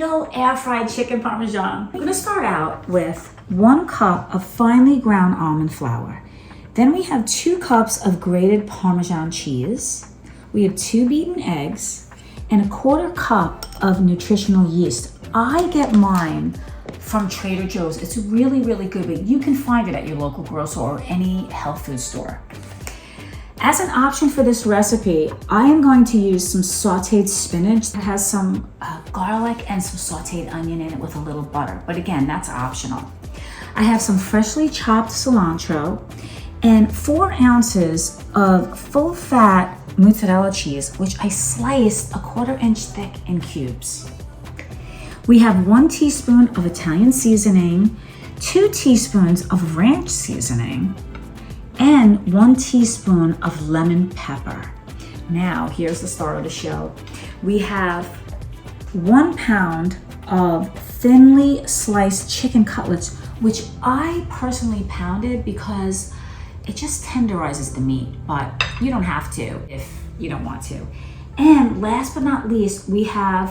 keto air fried chicken Parmesan. I'm gonna start out with 1 cup of finely ground almond flour. Then we have 2 cups of grated Parmesan cheese. We have 2 beaten eggs and a 1/4 cup of nutritional yeast. I get mine from Trader Joe's. It's really, really good, but you can find it at your local grocer or any health food store. As an option for this recipe, I am going to use some sautéed spinach that has some garlic and some sautéed onion in it with a little butter. But again, that's optional. I have some freshly chopped cilantro and 4 ounces of full-fat mozzarella cheese, which I sliced a 1/4 inch thick in cubes. We have 1 teaspoon of Italian seasoning, 2 teaspoons of ranch seasoning, and 1 teaspoon of lemon pepper. Now, here's the star of the show. We have 1 pound of thinly sliced chicken cutlets, which I personally pounded because it just tenderizes the meat, but you don't have to if you don't want to. And last but not least, we have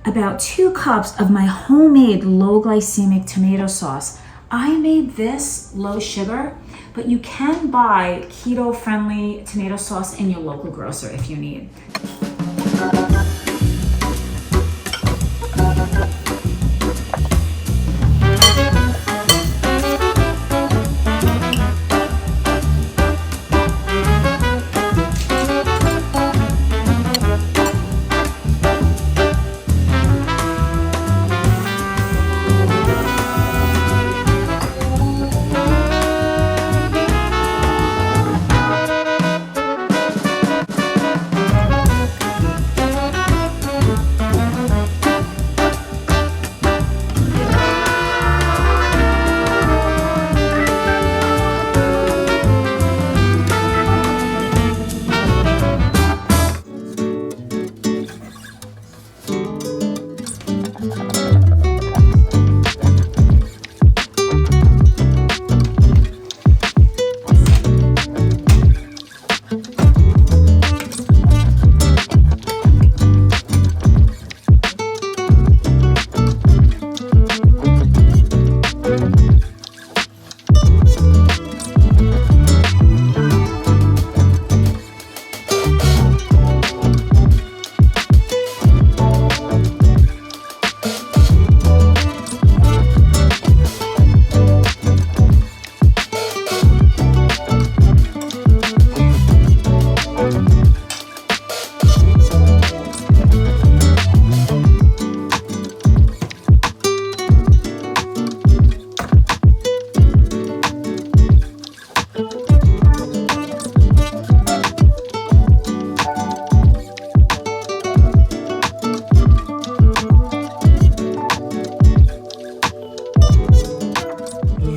about 2 cups of my homemade low glycemic tomato sauce. I made this low sugar, but you can buy keto friendly tomato sauce in your local grocer if you need.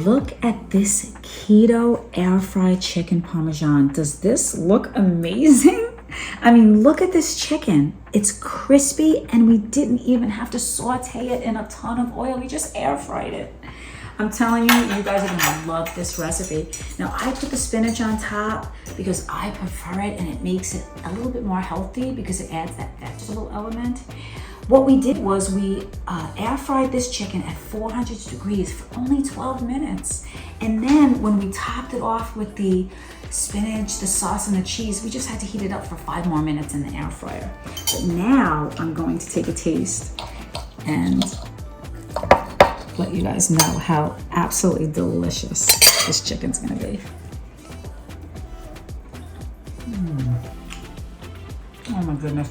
Look at this keto air fried chicken Parmesan. Does this look amazing? I mean, look at this chicken. It's crispy and we didn't even have to saute it in a ton of oil. We just air fried it. I'm telling you, you guys are gonna love this recipe. Now, I put the spinach on top because I prefer it and it makes it a little bit more healthy because it adds that vegetable element. What we did was we air fried this chicken at 400 degrees for only 12 minutes. And then when we topped it off with the spinach, the sauce, and the cheese, we just had to heat it up for 5 more minutes in the air fryer. But now I'm going to take a taste and let you guys know how absolutely delicious this chicken's gonna be. Oh my goodness.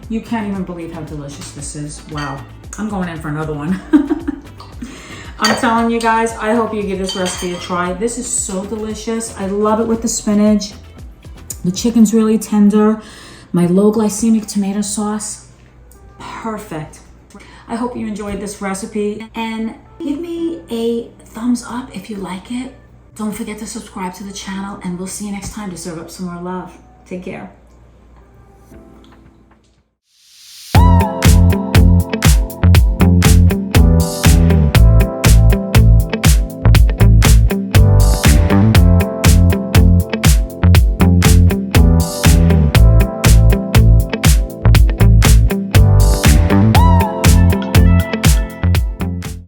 You can't even believe how delicious this is. Wow, I'm going in for another one. I'm telling you guys, I hope you give this recipe a try. This is so delicious. I love it with the spinach. The chicken's really tender. My low glycemic tomato sauce, perfect. I hope you enjoyed this recipe and give me a thumbs up if you like it. Don't forget to subscribe to the channel and we'll see you next time to serve up some more love. Take care.